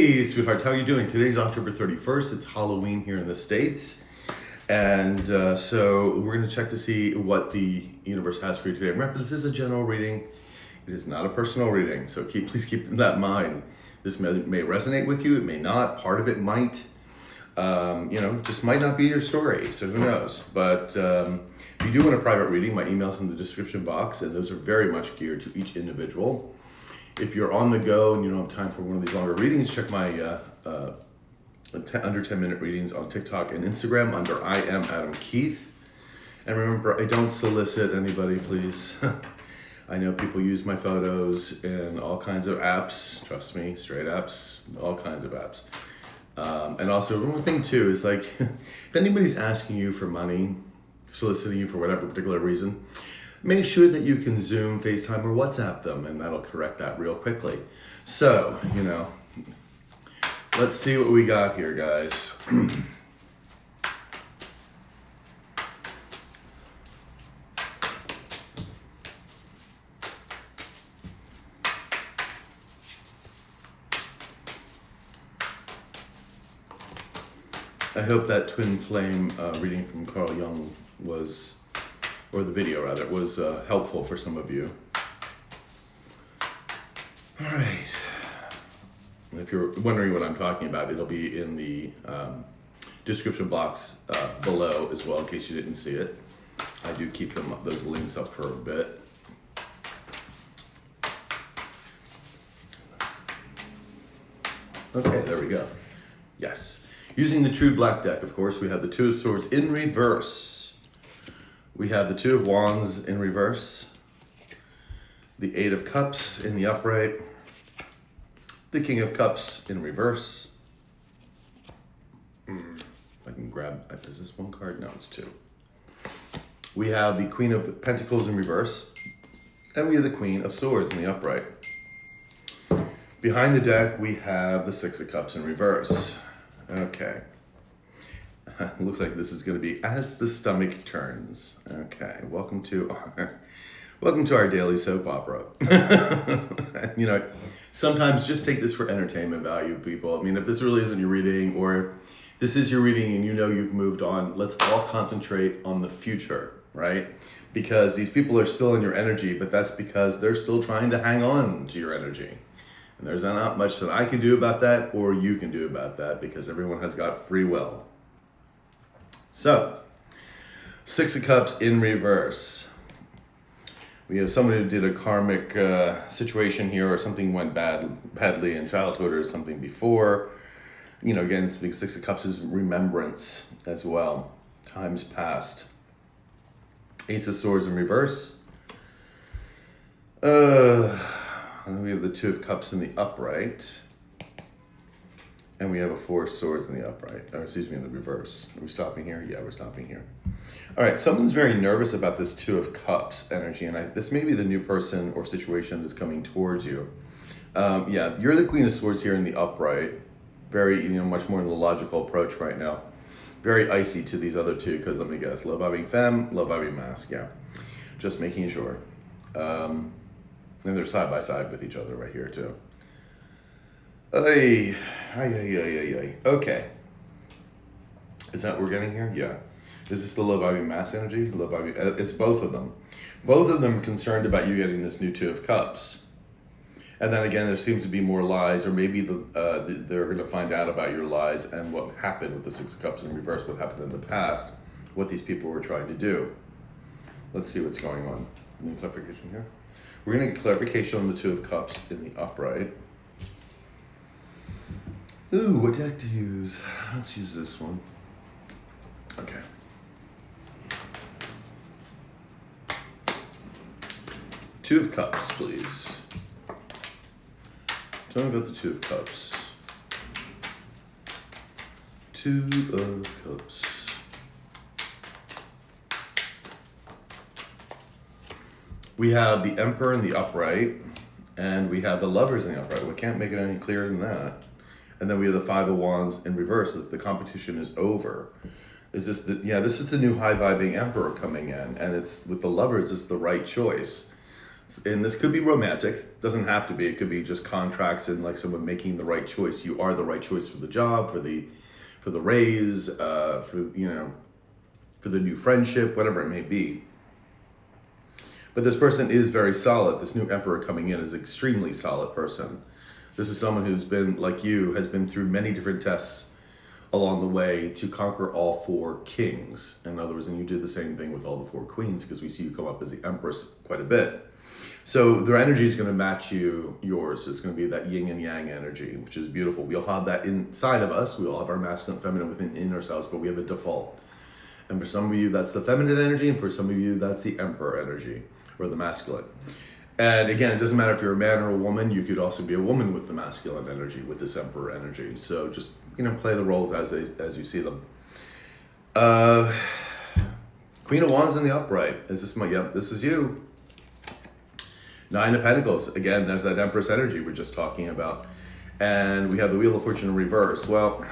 Hey sweethearts, how are you doing? Today's October 31st. It's Halloween here in the States. And so we're going to check to see what the universe has for you today. Remember, this is a general reading. It is not a personal reading. So please keep that in mind. This may resonate with you. It may not. Part of it might. Just might not be your story. So who knows? But if you do want a private reading, my email's in the description box. And those are very much geared to each individual. If you're on the go and you don't have time for one of these longer readings, check my under 10-minute readings on TikTok and Instagram under I am Adam Keith. And remember, I don't solicit anybody, please. I know people use my photos in all kinds of apps. Trust me, straight apps, all kinds of apps. And also, one thing too is like, if anybody's asking you for money, soliciting you for whatever particular reason, make sure that you can Zoom, FaceTime, or WhatsApp them, and that'll correct that real quickly. So, let's see what we got here, guys. I hope that twin flame reading from Carl Jung was, or the video rather, was helpful for some of you. All right. And if you're wondering what I'm talking about, it'll be in the description box below as well, in case you didn't see it. I do keep those links up for a bit. Okay, there we go. Yes. Using the True Black deck, of course, we have the Two of Swords in reverse. We have the Two of Wands in reverse. The Eight of Cups in the upright. The King of Cups in reverse. If I can grab, is this one card? No, it's two. We have the Queen of Pentacles in reverse. And we have the Queen of Swords in the upright. Behind the deck, we have the Six of Cups in reverse. Okay. Looks like this is going to be As the Stomach Turns. Okay, welcome to our daily soap opera. Sometimes just take this for entertainment value, people. I mean, if this really isn't your reading, or if this is your reading and you've moved on, let's all concentrate on the future, right? Because these people are still in your energy, but that's because they're still trying to hang on to your energy. And there's not much that I can do about that, or you can do about that, because everyone has got free will. So, Six of Cups in reverse. We have someone who did a karmic situation here, or something went badly in childhood, or something before. Again, Six of Cups is remembrance as well. Times past. Ace of Swords in reverse. And we have the Two of Cups in the upright. And we have a Four of Swords in the upright. Or in the reverse. Are we stopping here? Yeah, we're stopping here. All right, someone's very nervous about this Two of Cups energy. And this may be the new person or situation that's coming towards you. You're the Queen of Swords here in the upright. Very, much more in the logical approach right now. Very icy to these other two, because let me guess. Love having femme, love having masque. Yeah, just making sure. And they're side by side with each other right here too. Okay. Is that what we're getting here? Yeah. Is this the love having mass energy? It's both of them. Both of them are concerned about you getting this new Two of Cups. And then again, there seems to be more lies, or maybe they're going to find out about your lies and what happened with the Six of Cups in reverse, what happened in the past, what these people were trying to do. Let's see what's going on. Any clarification here? We're going to get clarification on the Two of Cups in the upright. Ooh, what deck to use? Let's use this one. Okay. Two of Cups, please. Tell me about the Two of Cups. Two of Cups. We have the Emperor in the upright, and we have the Lovers in the upright. We can't make it any clearer than that. And then we have the Five of Wands in reverse. The competition is over. This is the new high vibing Emperor coming in, and it's with the Lovers, it's the right choice. And this could be romantic, doesn't have to be. It could be just contracts and like someone making the right choice. You are the right choice for the job, for the raise, for the new friendship, whatever it may be. But this person is very solid. This new emperor coming in is an extremely solid person. This is someone who's been, like you, has been through many different tests along the way to conquer all 4 kings. In other words, and you did the same thing with all the 4 queens, because we see you come up as the empress quite a bit. So their energy is going to match yours. It's going to be that yin and yang energy, which is beautiful. We all have that inside of us. We all have our masculine and feminine within ourselves, but we have a default. And for some of you, that's the feminine energy, and for some of you, that's the emperor energy, or the masculine. And again, it doesn't matter if you're a man or a woman. You could also be a woman with the masculine energy, with this emperor energy. So just, play the roles as you see them. Queen of Wands in the upright. Is this this is you. 9 of Pentacles. Again, there's that Empress energy we're just talking about. And we have the Wheel of Fortune in reverse. Well,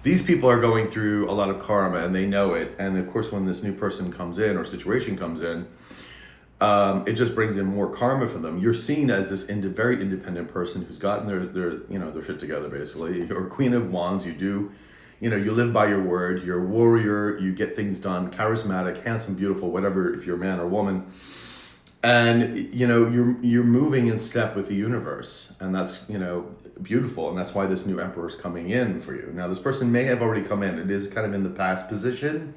these people are going through a lot of karma, and they know it. And of course, when this new person comes in or situation comes in, it just brings in more karma for them. You're seen as this very independent person who's gotten their shit together, basically. You're Queen of Wands. You live by your word. You're a warrior. You get things done. Charismatic, handsome, beautiful, whatever, if you're a man or woman. And, you're moving in step with the universe. And that's, beautiful. And that's why this new emperor is coming in for you. Now, this person may have already come in. It is kind of in the past position.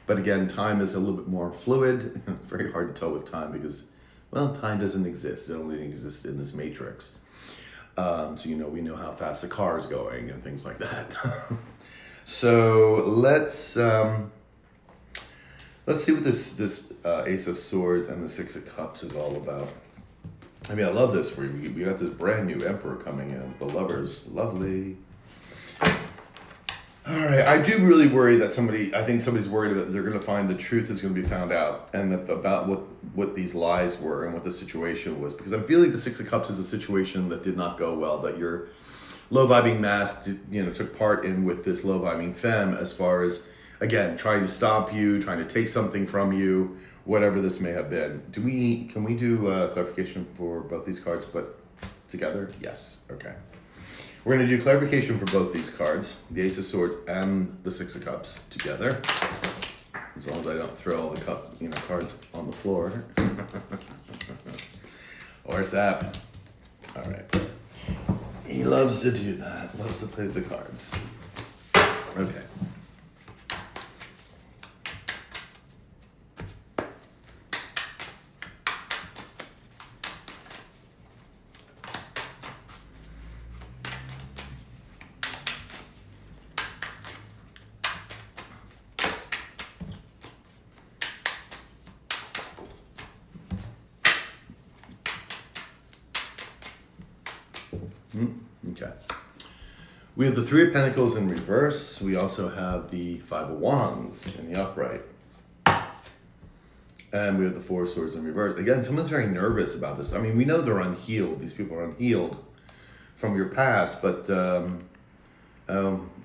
But again, time is a little bit more fluid. Very hard to tell with time because, time doesn't exist. It only exists in this matrix. So, we know how fast the car is going and things like that. So let's see what this Ace of Swords and the Six of Cups is all about. I mean, I love this for you. We got this brand new emperor coming in. The Lovers. Lovely. All right, I do really worry that somebody's worried that they're going to find the truth is going to be found out, and that about what these lies were and what the situation was. Because I'm feeling the Six of Cups is a situation that did not go well, that your low-vibing mask took part in with this low-vibing femme as far as, again, trying to stop you, trying to take something from you, whatever this may have been. Can we do clarification for both these cards, but together? Yes, okay. We're going to do clarification for both these cards, the Ace of Swords and the Six of Cups together. As long as I don't throw all the cards on the floor. Or sap. All right. He loves to do that. Loves to play the cards. Okay. Okay. We have the Three of Pentacles in reverse. We also have the Five of Wands in the upright. And we have the Four of Swords in reverse. Again, someone's very nervous about this. I mean, we know they're unhealed. These people are unhealed from your past, but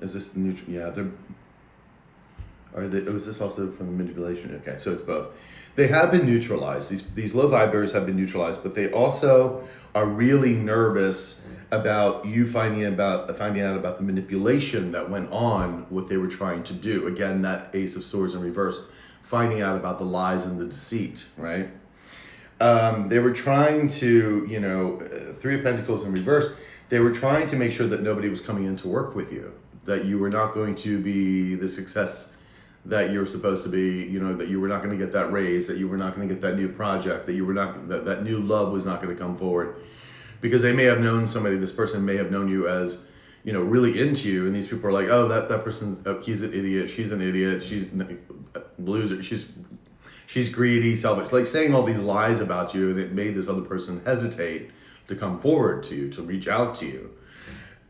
is this neutral? Yeah, is this also from the manipulation? Okay, so it's both. They have been neutralized. These low vibers have been neutralized, but they also are really nervous about you finding out about the manipulation that went on, what they were trying to do. Again, that Ace of Swords in reverse, finding out about the lies and the deceit, right? They were trying to, Three of Pentacles in reverse, they were trying to make sure that nobody was coming in to work with you, that you were not going to be the success that you're supposed to be, that you were not going to get that raise, that you were not going to get that new project, that new love was not going to come forward. Because they may have known this person may have known you as, really into you, and these people are like, oh, that person's, he's an idiot, she's an idiot, she's a loser, she's greedy, selfish, like saying all these lies about you, and it made this other person hesitate to come forward to you, to reach out to you.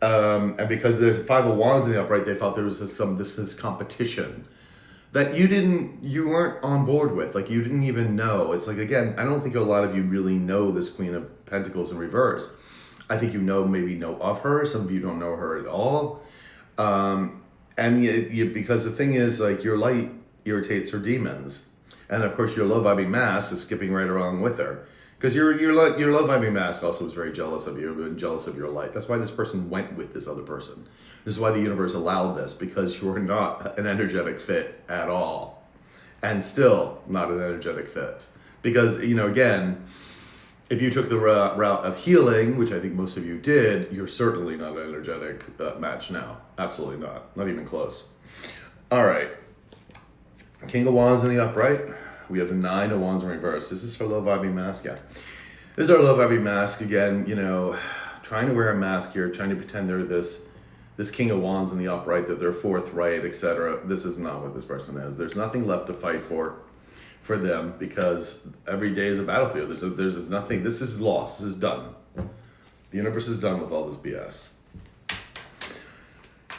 And because there's Five of Wands in the upright, they felt there was this competition that you weren't on board with, like you didn't even know. It's like, again, I don't think a lot of you really know this Queen of Pentacles in reverse. I think maybe know of her. Some of you don't know her at all. Because the thing is, like, your light irritates her demons. And of course, your low vibing mass is skipping right along with her. Because your love vibing mask also was very jealous of you and jealous of your light. That's why this person went with this other person. This is why the universe allowed this, because you're not an energetic fit at all. And still not an energetic fit. Because, again, if you took the route of healing, which I think most of you did, you're certainly not an energetic match now. Absolutely not. Not even close. All right. King of Wands in the upright. We have the 9 of Wands in reverse. Is this our low vibing mask? Yeah. This is our low vibing mask. Again, trying to wear a mask here, trying to pretend they're this King of Wands in the upright, that they're forthright, etc. This is not what this person is. There's nothing left to fight for them, because every day is a battlefield. There's nothing. This is lost. This is done. The universe is done with all this BS.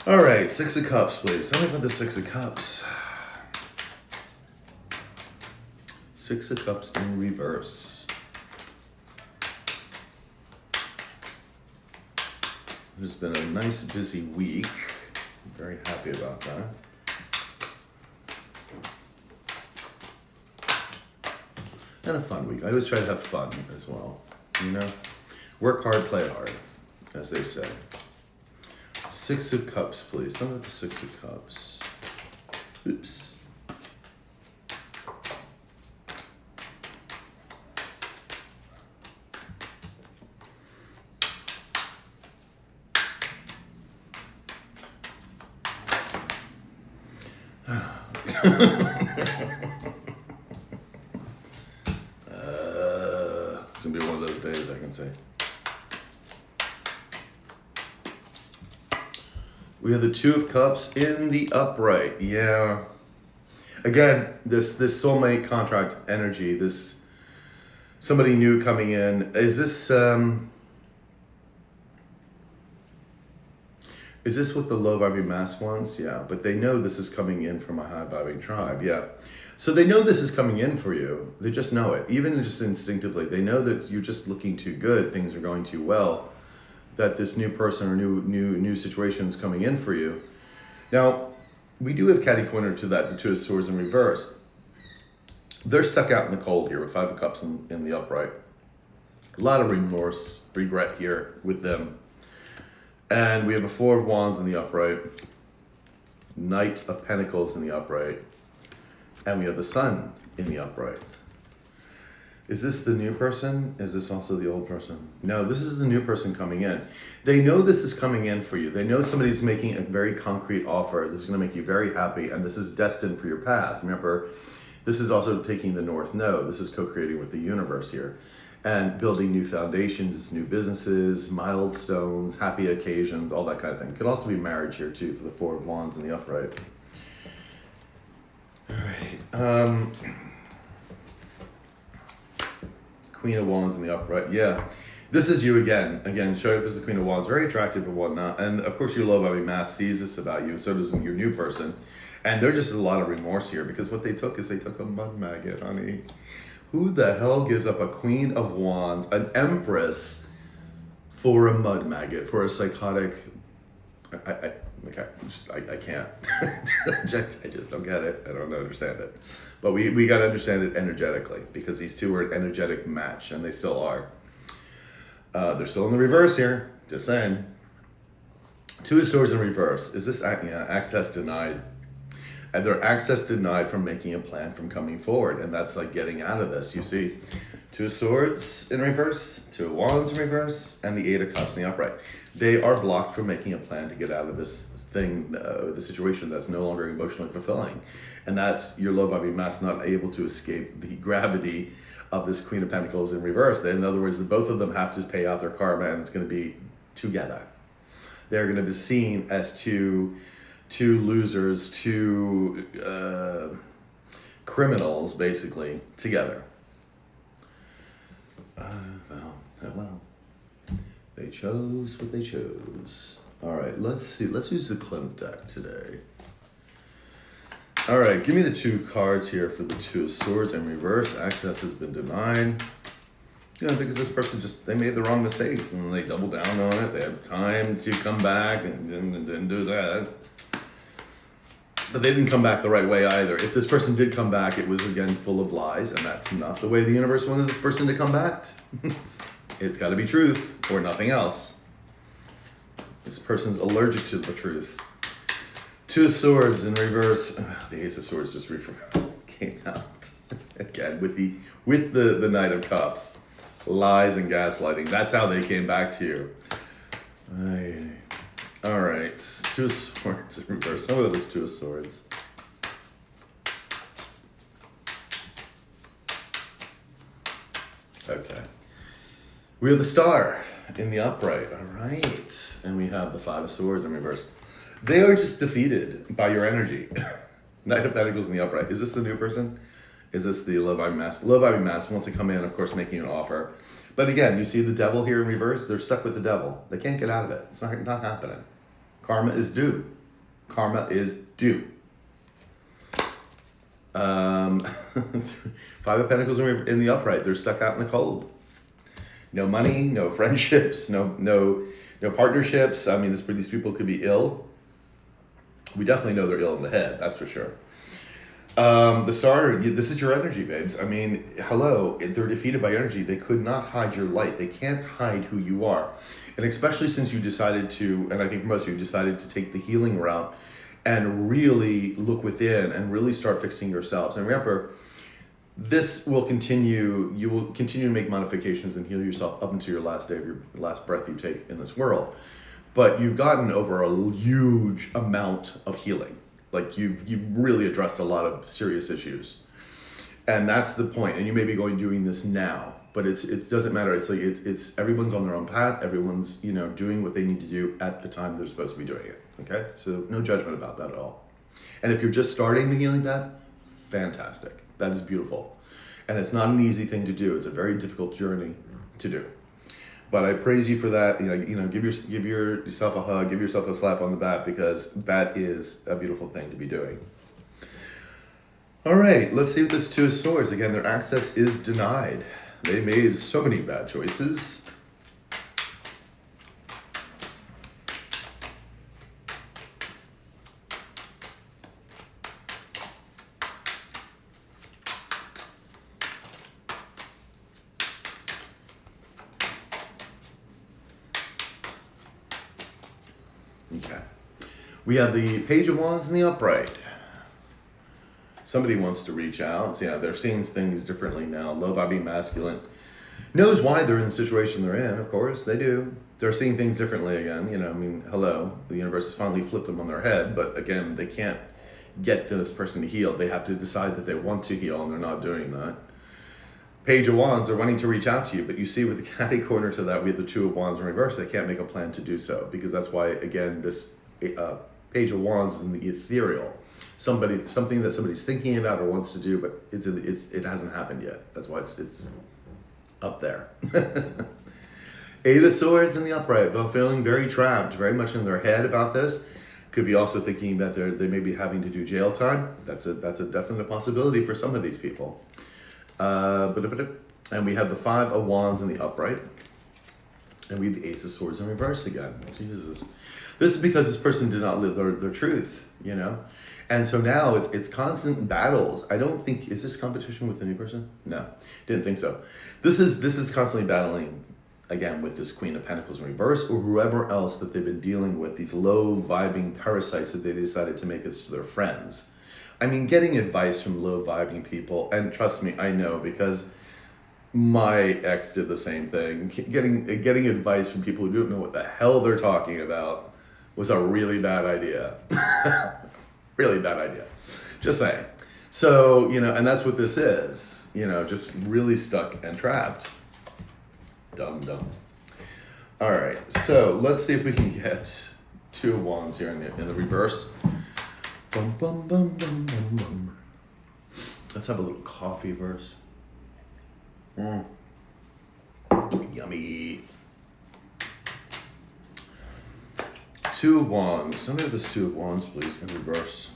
All right, 6 of Cups, please. Tell me about the 6 of Cups. 6 of Cups in reverse. It's been a nice, busy week. I'm very happy about that. And a fun week. I always try to have fun as well. Work hard, play hard, as they say. 6 of Cups, please. Tell me about the 6 of Cups. Oops. It's gonna be one of those days, I can say. We have the 2 of Cups in the upright. Yeah. Again, this soulmate contract energy, this somebody new coming in. Is this what the low vibing mask wants? Yeah, but they know this is coming in from a high vibing tribe. Yeah. So they know this is coming in for you. They just know it. Even just instinctively, they know that you're just looking too good. Things are going too well. That this new person or new situation is coming in for you. Now, we do have catty corner to that, the 2 of Swords in reverse. They're stuck out in the cold here with 5 of Cups in the upright. A lot of remorse, regret here with them. And we have a 4 of Wands in the upright. Knight of Pentacles in the upright. And we have the Sun in the upright. Is this the new person? Is this also the old person? No, this is the new person coming in. They know this is coming in for you. They know somebody's making a very concrete offer. This is going to make you very happy, and this is destined for your path. Remember, this is also taking the North Node. This is co-creating with the universe here and building new foundations, new businesses, milestones, happy occasions, all that kind of thing. Could also be marriage here too for the 4 of Wands in the upright. All right. Queen of Wands in the upright. Yeah. This is you again. Again, showing up as the Queen of Wands. Very attractive and whatnot. And of course, your low vibing mask sees this about you. So does your new person. And there's just a lot of remorse here because what they took is they took a mud maggot, honey. Who the hell gives up a Queen of Wands, an Empress, for a mud maggot, for a psychotic... I can't. I just don't get it. I don't understand it. But we got to understand it energetically because these two are an energetic match, and they still are. They're still in the reverse here. Just saying. 2 of Swords in reverse. Is this access denied? And their access denied from making a plan, from coming forward. And that's like getting out of this. You see 2 of Swords in reverse, 2 of Wands in reverse, and the 8 of Cups in the upright. They are blocked from making a plan to get out of this thing, the situation that's no longer emotionally fulfilling. And that's your low vibing mask not able to escape the gravity of this Queen of Pentacles in reverse. In other words, both of them have to pay out their karma, and it's going to be together. They're going to be seen as two losers, two criminals, basically, together. Well. They chose what they chose. All right, let's see. Let's use the Klimt deck today. All right, give me the 2 cards here for the 2 of Swords in reverse. Access has been denied. Because this person they made the wrong mistakes and they doubled down on it. They had time to come back and didn't do that. But they didn't come back the right way either. If this person did come back, it was again full of lies, and that's not the way the universe wanted this person to come back. It's got to be truth or nothing else. This person's allergic to the truth. Two of Swords in reverse. The Ace of Swords just came out again with the Knight of Cups. Lies and gaslighting. That's how they came back to you. All right, Two of Swords in reverse. Some of this Two of Swords. Okay. We have the Star in the upright. All right. And we have the Five of Swords in reverse. They are just defeated by your energy. Knight of Pentacles in the upright. Is this the new person? Is this the Love Ivy Mask? Love Ivy Mask wants to come in, of course, making an offer. But again, you see the Devil here in reverse? They're stuck with the Devil. They can't get out of it. It's not happening. Karma is due. Karma is due. Five of Pentacles in the upright. They're stuck out in the cold. No money, no friendships, no partnerships. I mean, these people could be ill. We definitely know they're ill in the head, that's for sure. The Star, this is your energy, babes. I mean, hello, they're defeated by energy. They could not hide your light. They can't hide who you are. And especially since you decided to, and I think most of you decided to take the healing route and really look within and really start fixing yourselves. And remember, this will continue, you will continue to make modifications and heal yourself up until your last day of your last breath you take in this world. But you've gotten over a huge amount of healing. Like you've really addressed a lot of serious issues. And that's the point. And you may be doing this now, but it doesn't matter. It's like, it's everyone's on their own path. Everyone's, doing what they need to do at the time they're supposed to be doing it. Okay. So no judgment about that at all. And if you're just starting the healing path, fantastic. That is beautiful. And it's not an easy thing to do. It's a very difficult journey to do. But I praise you for that. Give yourself a hug, give yourself a slap on the back, because that is a beautiful thing to be doing. All right, let's see what this Two of Swords. Again, their access is denied. They made so many bad choices. Okay. We have the Page of Wands in the upright. Somebody wants to reach out. So yeah, they're seeing things differently now. Love, I be masculine. Knows why they're in the situation they're in, of course. They do. They're seeing things differently again. Hello. The universe has finally flipped them on their head. But again, they can't get this person to heal. They have to decide that they want to heal, and they're not doing that. Page of Wands, they're wanting to reach out to you, but you see with the catty corner to that, we have the Two of Wands in reverse. They can't make a plan to do so, because that's why, again, this Page of Wands is in the ethereal. Something that somebody's thinking about or wants to do, but it hasn't happened yet. That's why it's up there. Eight of Swords in the upright, but feeling very trapped, very much in their head about this. Could be also thinking that they may be having to do jail time. That's a definite possibility for some of these people. And we have the Five of Wands in the upright. And we have the Ace of Swords in reverse again. Jesus. This is because this person did not live their truth, And so now it's constant battles. I don't think, is this competition with the new person? No, didn't think so. This is constantly battling, again, with this Queen of Pentacles in reverse, or whoever else that they've been dealing with, these low-vibing parasites that they decided to make us to their friends. I mean, getting advice from low-vibing people, and trust me, I know, because my ex did the same thing. Getting advice from people who don't know what the hell they're talking about was a really bad idea. Really bad idea. Just saying. So, and that's what this is. Just really stuck and trapped. Dumb. All right, so let's see if we can get Two of Wands here in the reverse. Bum, bum, bum, bum, bum, bum. Let's have a little coffee first. Yummy. Two of Wands. Tell me if this Two of Wands, please, in reverse.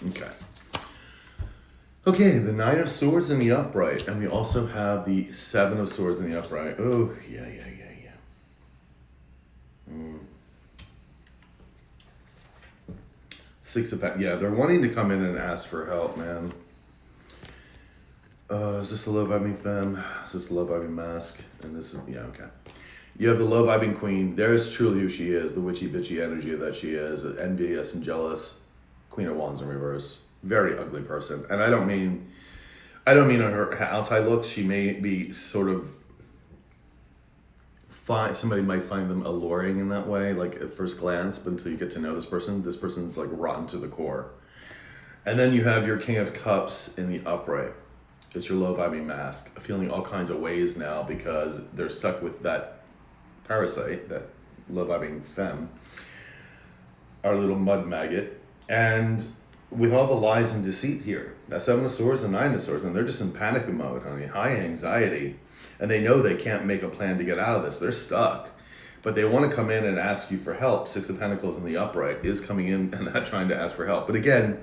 Okay. Okay, the Nine of Swords in the upright, and we also have the Seven of Swords in the upright. Oh, yeah. Six of Pentacles. Yeah, they're wanting to come in and ask for help, man. Is this the low vibing femme? Is this the low vibing mask? And this is, yeah, okay. You have the low vibing queen. There's truly who she is, the witchy bitchy energy that she is, envious and jealous. Queen of Wands in reverse. Very ugly person. And I don't mean on her outside looks. She may be sort of somebody might find them alluring in that way, like at first glance, but until you get to know this person's like rotten to the core. And then you have your King of Cups in the upright. It's your low vibing mask, feeling all kinds of ways now because they're stuck with that parasite, that low vibing femme, our little mud maggot, and with all the lies and deceit here, that Seven of Swords and Nine of Swords, and they're just in panic mode, honey, high anxiety. And they know they can't make a plan to get out of this. They're stuck. But they want to come in and ask you for help. Six of Pentacles in the upright is coming in and not trying to ask for help. But again,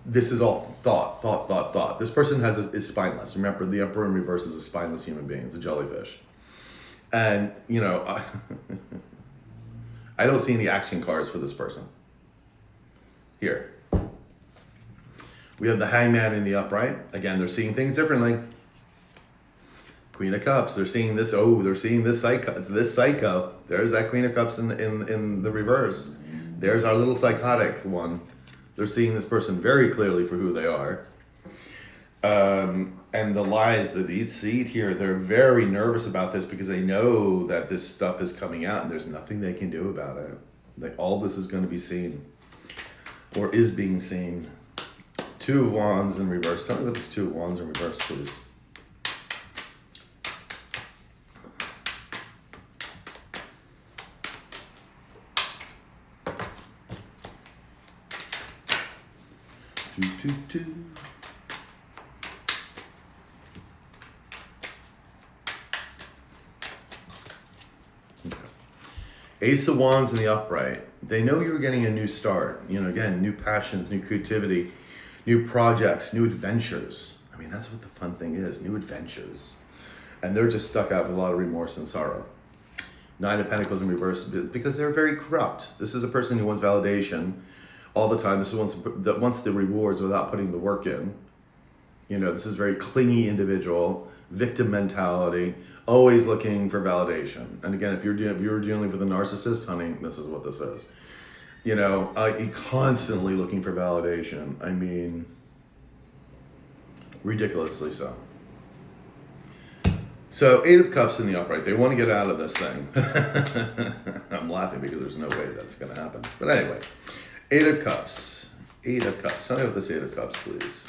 this is all thought. This person is spineless. Remember, the Emperor in reverse is a spineless human being. It's a jellyfish. And, you know, I don't see any action cards for this person. Here. We have the Hangman in the upright. Again, they're seeing things differently. Queen of Cups, they're seeing this, they're seeing this psycho. It's this psycho. There's that Queen of Cups in the reverse. There's our little psychotic one. They're seeing this person very clearly for who they are. And the lies, the deceit here, they're very nervous about this because they know that this stuff is coming out and there's nothing they can do about it. Like all this is going to be seen or is being seen. Two of Wands in reverse. Tell me about this Two of Wands in reverse, please. Okay. Ace of Wands in the upright. They know you're getting a new start. You know, again, new passions, new creativity, new projects, new adventures. I mean, that's what the fun thing is, new adventures. And they're just stuck out with a lot of remorse and sorrow. Nine of Pentacles in reverse because they're very corrupt. This is a person who wants validation all the time. This is wants the rewards without putting the work in. You know, this is a very clingy individual, victim mentality, always looking for validation. And again, if you're dealing with a narcissist, honey, this is what this is. You know, constantly looking for validation. I mean, ridiculously so. So, Eight of Cups in the upright. They want to get out of this thing. I'm laughing because there's no way that's going to happen. But anyway, Eight of Cups. Eight of Cups. Tell me about this Eight of Cups, please.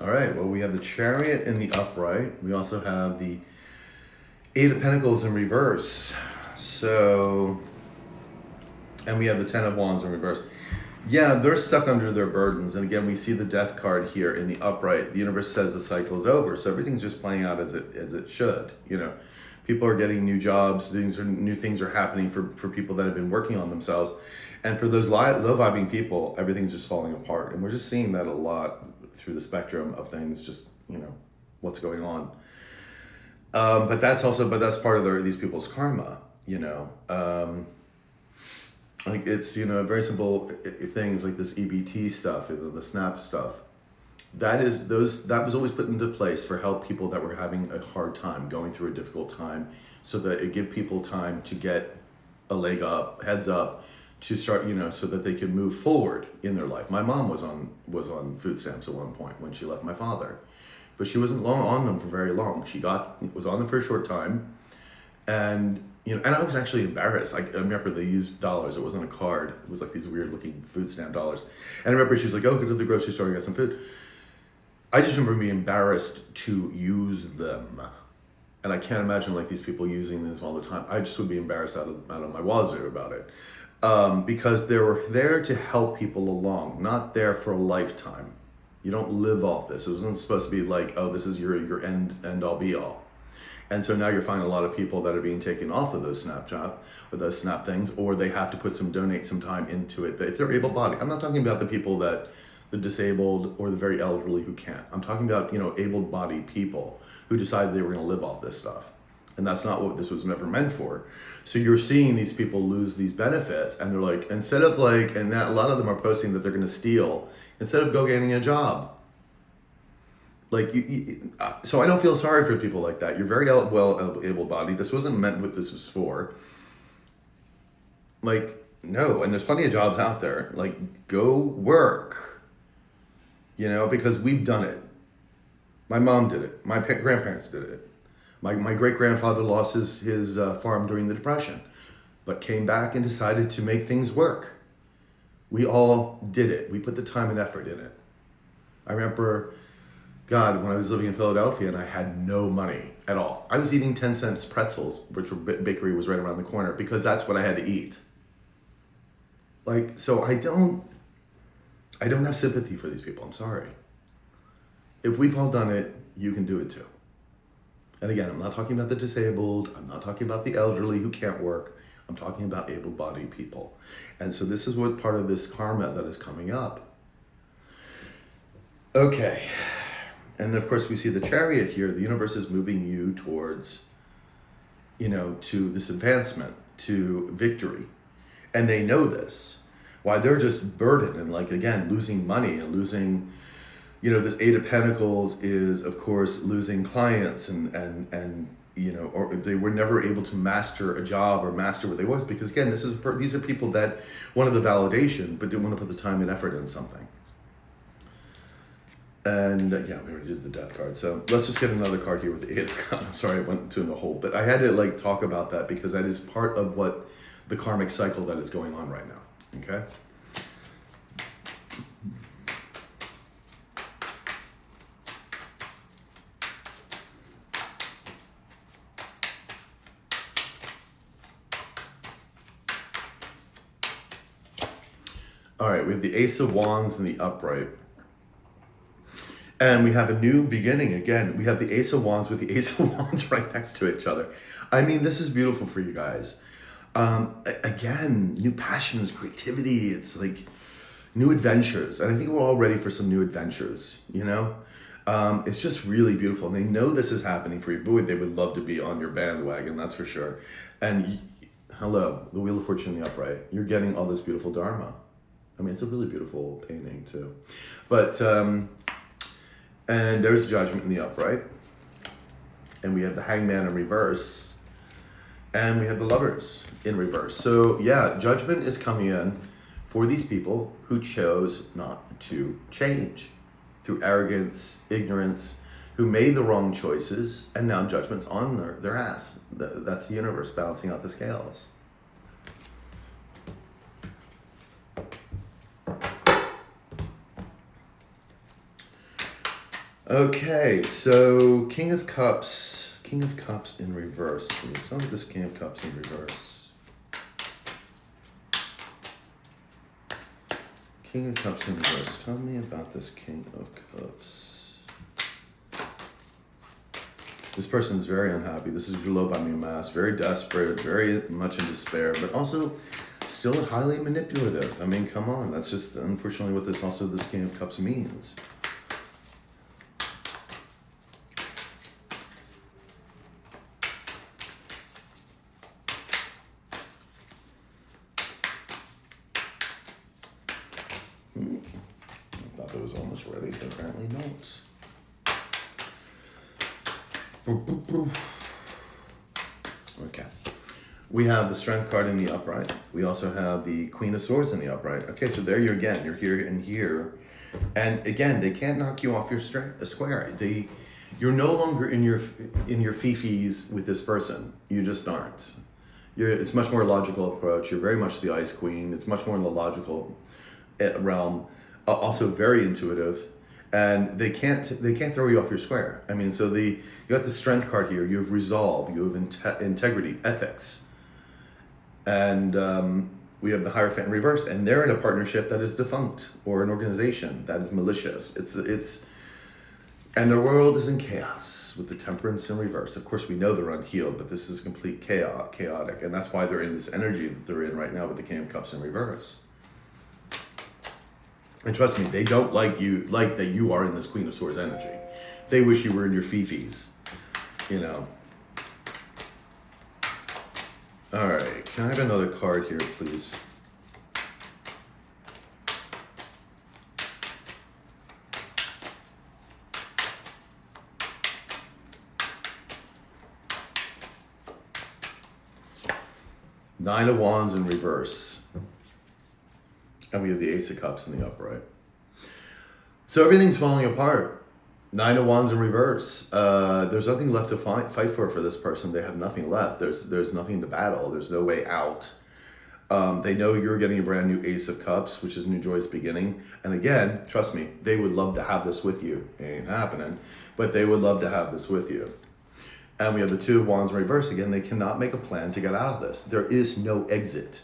All right, well, we have the Chariot in the upright. We also have the Eight of Pentacles in reverse. So, and we have the Ten of Wands in reverse. Yeah, they're stuck under their burdens. And again, we see the Death card here in the upright. The universe says the cycle is over. So everything's just playing out as it should. You know, people are getting new jobs. New things are happening for people that have been working on themselves. And for those low-vibing people, everything's just falling apart. And we're just seeing that a lot through the spectrum of things, just, you know, what's going on. But that's part of these people's karma, you know. Like it's, you know, very simple things like this EBT stuff, the SNAP stuff. That was always put into place for help people that were having a hard time, going through a difficult time, so that it give people time to get a leg up, heads up, to start, you know, so that they could move forward in their life. My mom was on food stamps at one point when she left my father, but she wasn't on them for very long. She was on them for a short time, and you know, and I was actually embarrassed. I remember they used dollars. It wasn't a card. It was like these weird looking food stamp dollars. And I remember she was like, "Oh, go to the grocery store and get some food." I just remember being embarrassed to use them. And I can't imagine like these people using this all the time. I just would be embarrassed out of my wazoo about it. Because they were there to help people along, not there for a lifetime. You don't live off this. It wasn't supposed to be like, oh, this is your end all be all. And so now you're finding a lot of people that are being taken off of those Snapchat or those Snap things, or they have to donate some time into it. If they're able-bodied, I'm not talking about the people that the disabled or the very elderly who can't. I'm talking about, able-bodied people who decided they were going to live off this stuff. And that's not what this was ever meant for. So you're seeing these people lose these benefits, and they're like, instead of like, and that a lot of them are posting that they're going to steal, instead of go getting a job. Like, so I don't feel sorry for people like that. You're very able-bodied. This wasn't meant what this was for. Like, no, and there's plenty of jobs out there. Like, go work. Because we've done it. My mom did it. My grandparents did it. My great-grandfather lost his farm during the Depression, but came back and decided to make things work. We all did it. We put the time and effort in it. I remember, God, when I was living in Philadelphia and I had no money at all. I was eating 10 cents pretzels, which bakery was right around the corner, because that's what I had to eat. Like, so I don't have sympathy for these people. I'm sorry. If we've all done it, you can do it too. And again, I'm not talking about the disabled. I'm not talking about the elderly who can't work. I'm talking about able-bodied people. And so this is what part of this karma that is coming up. Okay. And of course, we see the Chariot here. The universe is moving you towards, to this advancement, to victory. And they know this. Why they're just burdened and, like, again, losing money and losing, this Eight of Pentacles is, of course, losing clients and or they were never able to master a job or master what they was, because again, these are people that wanted the validation but didn't want to put the time and effort in something. And we already did the Death card. So let's just get another card here with the Eight of Cups. I'm sorry I went to the whole, but I had to talk about that because that is part of what the karmic cycle that is going on right now. Okay. All right, we have the Ace of Wands and the Upright. And we have a new beginning again. We have the Ace of Wands with the Ace of Wands right next to each other. I mean, this is beautiful for you guys. Again, new passions, creativity. It's like new adventures. And I think we're all ready for some new adventures, It's just really beautiful. And they know this is happening for you. Boy, they would love to be on your bandwagon, that's for sure. And hello, the Wheel of Fortune in the Upright. You're getting all this beautiful Dharma. I mean, it's a really beautiful painting too. But, and there's Judgment in the Upright. And we have the Hangman in reverse. And we have the Lovers in reverse. So yeah, Judgment is coming in for these people who chose not to change through arrogance, ignorance, who made the wrong choices, and now Judgment's on their ass. That's the universe balancing out the scales. Okay, so King of Cups in reverse. Let's start with this King of Cups in reverse. King of Cups in reverse. Tell me about this King of Cups. This person is very unhappy. This is your love, I mean, mass. Very desperate, very much in despair, but also still highly manipulative. I mean, come on. That's just unfortunately what this King of Cups means. I thought it was almost ready, but apparently not. Okay. We have the Strength card in the upright. We also have the Queen of Swords in the upright. Okay, so there you again. You're here and here. And again, they can't knock you off your square. You're no longer in your fifis with this person. You just aren't. It's much more logical approach. You're very much the Ice Queen. It's much more in the logical realm. Also very intuitive. and they can't throw you off your square. I mean, so you got the Strength card here. You have resolve. You have integrity, ethics, and we have the Hierophant in reverse, and they're in a partnership that is defunct, or an organization that is malicious. It's and their world is in chaos with the Temperance in reverse. Of course, we know they're unhealed, but this is complete chaotic, and that's why they're in this energy that they're in right now with the King of Cups in reverse. And trust me, they don't like that you are in this Queen of Swords energy. They wish you were in your fifis, you know. All right, can I have another card here, please? Nine of Wands in reverse. And we have the Ace of Cups in the upright. So everything's falling apart. Nine of Wands in reverse. There's nothing left to fight for this person. They have nothing left. There's nothing to battle. There's no way out. They know you're getting a brand new Ace of Cups, which is New Joy's beginning. And again, trust me, they would love to have this with you. It ain't happening, but they would love to have this with you. And we have the Two of Wands in reverse. Again, they cannot make a plan to get out of this. There is no exit.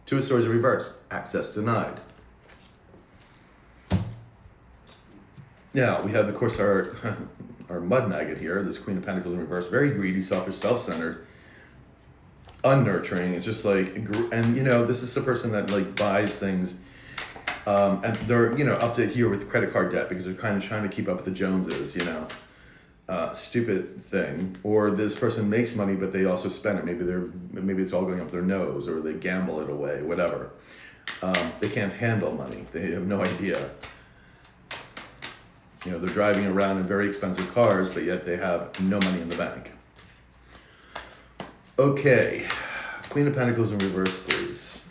Two of Swords in reverse. Access denied. Now, we have, of course, our mud maggot here, this Queen of Pentacles in reverse. Very greedy, selfish, self-centered, unnurturing. It's just like, and you know, this is the person that like buys things, and they're, you know, up to here with credit card debt because they're kind of trying to keep up with the Joneses, you know. Stupid thing. Or this person makes money but they also spend it. Maybe it's all going up their nose, or they gamble it away, whatever. They can't handle money. They have no idea. You know, they're driving around in very expensive cars, but yet they have no money in the bank. Okay, Queen of Pentacles in reverse, please.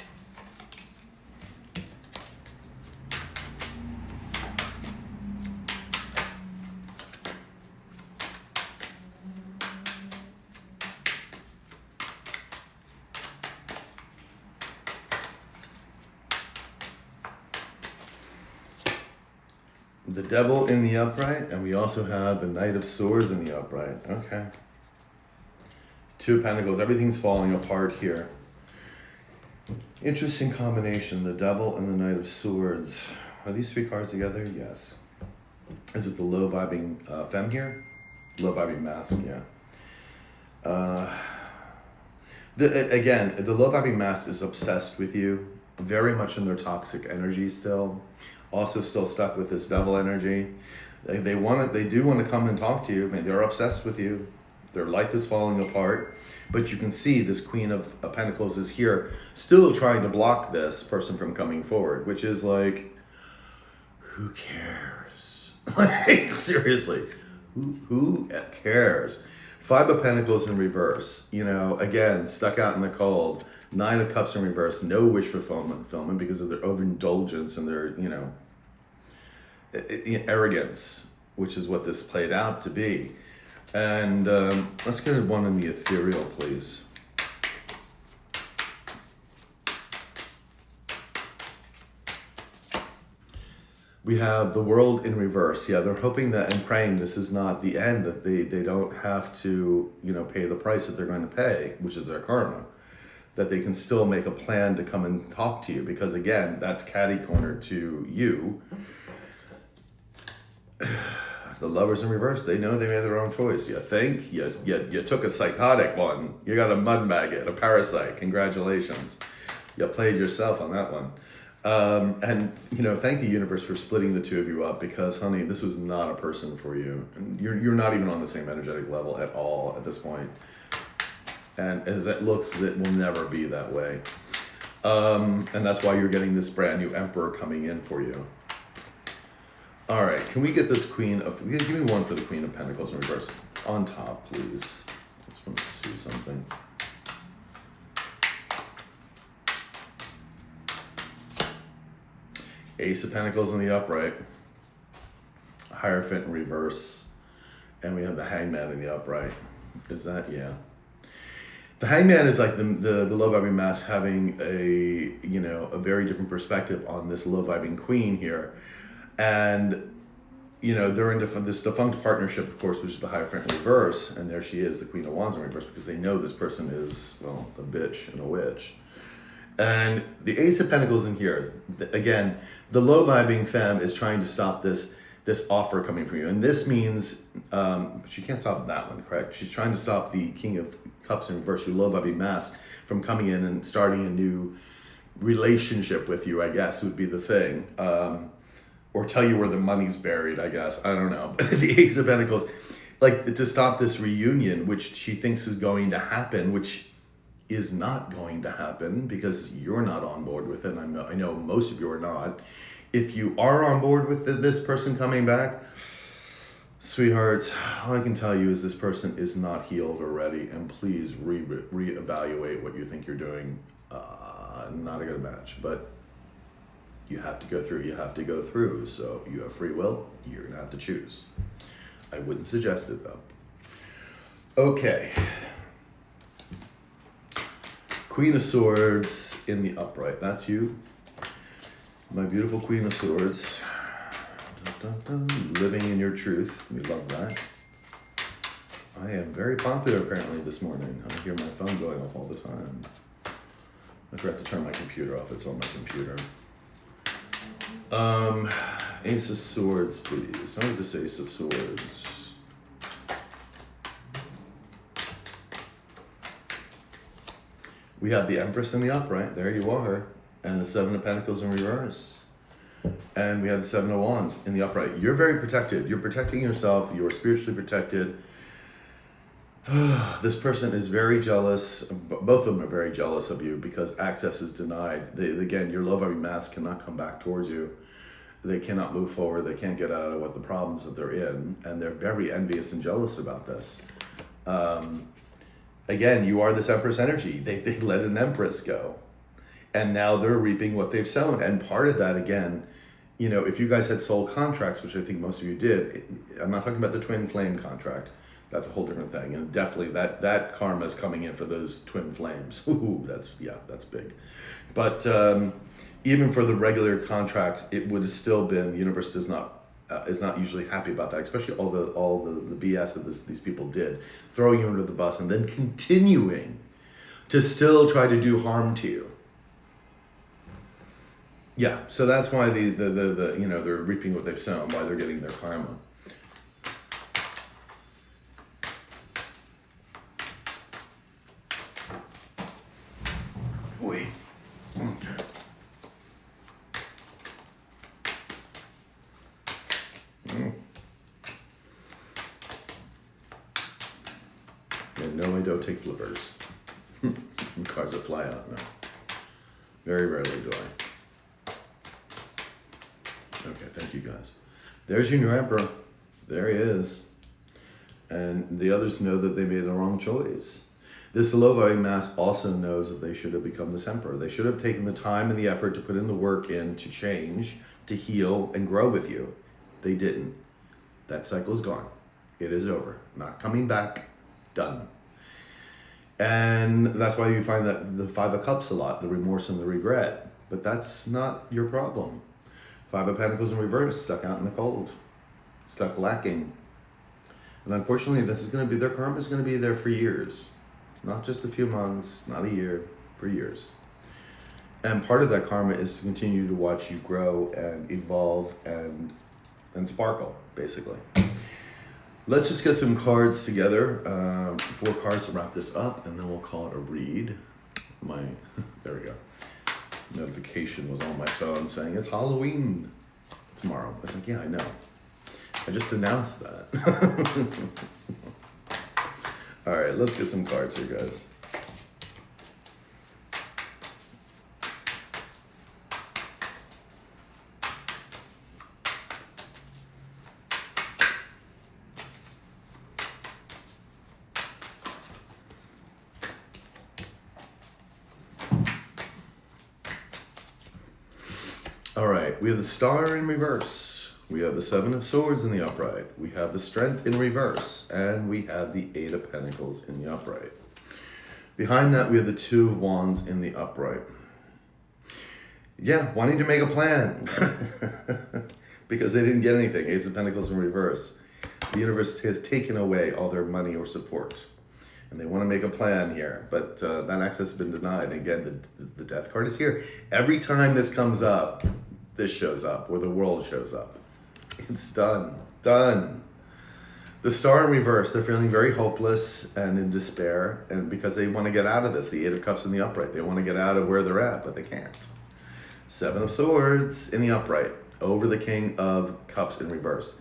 The Devil in the upright, and we also have the Knight of Swords in the upright. Okay. Two of Pentacles. Everything's falling apart here. Interesting combination. The Devil and the Knight of Swords. Are these three cards together? Yes. Is it the low vibing femme here? Low vibing mask, yeah. Again, the low vibing mask is obsessed with you. Very much in their toxic energy still. Also still stuck with this devil energy. They do want to come and talk to you. I mean, they're obsessed with you. Their life is falling apart. But you can see this Queen of Pentacles is here still trying to block this person from coming forward, which is like, who cares? Like, seriously, who cares? Five of Pentacles in reverse. You know, again, stuck out in the cold. Nine of Cups in reverse. No wish fulfillment because of their overindulgence and their, you know, arrogance, which is what this played out to be. And let's get one in the ethereal, please. We have the World in reverse. Yeah, they're hoping that and praying this is not the end, that they don't have to, you know, pay the price that they're going to pay, which is their karma. That they can still make a plan to come and talk to you, because again, that's catty corner to you. The Lovers in reverse, they know they made their own choice. You think? You took a psychotic one. You got a mud maggot, a parasite. Congratulations. You played yourself on that one. And, you know, thank the universe for splitting the two of you up, because, honey, this was not a person for you. And you're not even on the same energetic level at all at this point. And as it looks, it will never be that way. And that's why you're getting this brand new Emperor coming in for you. All right, can we get this Queen of... Give me one for the Queen of Pentacles in reverse. On top, please. I just want to see something. Ace of Pentacles in the upright. Hierophant in reverse. And we have the Hangman in the upright. Is that... Yeah. The Hangman is like the low vibing mask having a very different perspective on this low vibing queen here. And they're in this defunct partnership, of course, which is the Hierophant in reverse, and there she is, the Queen of Wands in reverse, because they know this person is, well, a bitch and a witch. And the Ace of Pentacles in here, again, the low-vibing femme is trying to stop this offer coming from you. And this means, she can't stop that one, correct? She's trying to stop the King of Cups in reverse, your low-vibing mask, from coming in and starting a new relationship with you, I guess, would be the thing. Or tell you where the money's buried, I guess. I don't know. But the Ace of Pentacles, like, to stop this reunion, which she thinks is going to happen, which is not going to happen because you're not on board with it. I know most of you are not. If you are on board with this person coming back, sweetheart, all I can tell you is this person is not healed or ready, and please reevaluate what you think you're doing. Not a good match, but you have to go through. So you have free will. You're going to have to choose. I wouldn't suggest it, though. Okay. Queen of Swords in the upright. That's you. My beautiful Queen of Swords. Dun, dun, dun. Living in your truth. We love that. I am very popular, apparently, this morning. I hear my phone going off all the time. I forgot to turn my computer off. It's on my computer. Ace of Swords, please. Don't have this Ace of Swords. We have the Empress in the upright. There you are. And the Seven of Pentacles in reverse. And we have the Seven of Wands in the upright. You're very protected. You're protecting yourself. You're spiritually protected. This person is very jealous. Both of them are very jealous of you because access is denied. Again, your low-vibing mask cannot come back towards you. They cannot move forward. They can't get out of what the problems that they're in. And they're very envious and jealous about this. Again, you are this Empress energy. They let an Empress go. And now they're reaping what they've sown. And part of that, again, if you guys had soul contracts, which I think most of you did, I'm not talking about the twin flame contract. That's a whole different thing. And definitely that karma is coming in for those twin flames. Ooh, that's big. But even for the regular contracts, it would have still been, the universe is not usually happy about that, especially all the BS that these people did, throwing you under the bus and then continuing to still try to do harm to you. Yeah, so that's why they're reaping what they've sown, why they're getting their karma. Wait. Okay. And no, I don't take flippers. Cards that fly out, no. Very rarely do I. Okay, thank you guys. There's your new emperor. There he is. And the others know that they made the wrong choice. This low-vibing mask also knows that they should have become this emperor. They should have taken the time and the effort to put in the work in to change, to heal, and grow with you. They didn't. That cycle's gone. It is over. Not coming back. Done. And that's why you find that the Five of Cups a lot, the remorse and the regret. But that's not your problem. Five of Pentacles in reverse, stuck out in the cold. Stuck lacking. And unfortunately, their karma is going to be there for years. Not just a few months, not a year, for years. And part of that karma is to continue to watch you grow and evolve and sparkle, basically. Let's just get some cards together. 4 cards to wrap this up, and then we'll call it a read. There we go. Notification was on my phone saying it's Halloween tomorrow. I was like, yeah, I know. I just announced that. All right, let's get some cards here, guys. All right, we have the Star in reverse. We have the Seven of Swords in the upright. We have the Strength in reverse. And we have the Eight of Pentacles in the upright. Behind that, we have the Two of Wands in the upright. Yeah, wanting to make a plan. because they didn't get anything. Ace of Pentacles in reverse. The universe has taken away all their money or support. And they want to make a plan here, but that access has been denied. And again, the Death card is here. Every time this comes up, this shows up, or the world shows up. It's done. Done. The Star in reverse, they're feeling very hopeless and in despair, and because they want to get out of this. The Eight of Cups in the upright. They want to get out of where they're at, but they can't. Seven of Swords in the upright, over the King of Cups in reverse.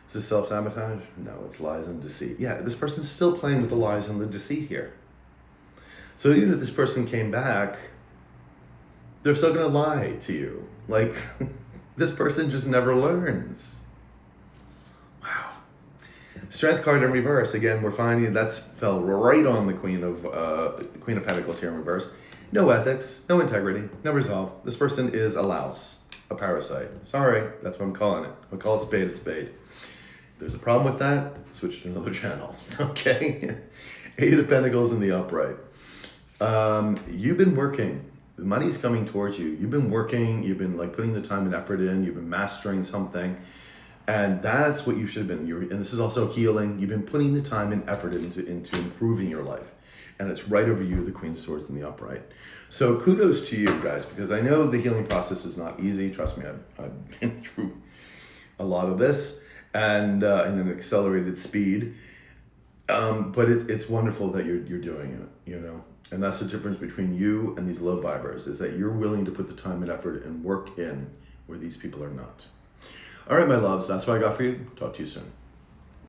Is this self-sabotage? No, it's lies and deceit. Yeah, this person's still playing with the lies and the deceit here. So even if this person came back, they're still going to lie to you. Like, this person just never learns. Wow. Strength card in reverse. Again, we're finding that's fell right on the Queen of Pentacles here in reverse. No ethics, no integrity, no resolve. This person is a louse, a parasite. Sorry, that's what I'm calling it. I'll call a spade a spade. If there's a problem with that, switch to another channel. Okay? Eight of Pentacles in the upright. You've been working. The money's coming towards you. You've been working. You've been like putting the time and effort in. You've been mastering something. And that's what you should have been. And this is also healing. You've been putting the time and effort into improving your life. And it's right over you, the Queen of Swords in the upright. So kudos to you guys, because I know the healing process is not easy. Trust me, I've been through a lot of this and in an accelerated speed. But it's wonderful that you're doing it, you know. And that's the difference between you and these low vibers, is that you're willing to put the time and effort and work in where these people are not. All right, my loves, that's what I got for you. Talk to you soon.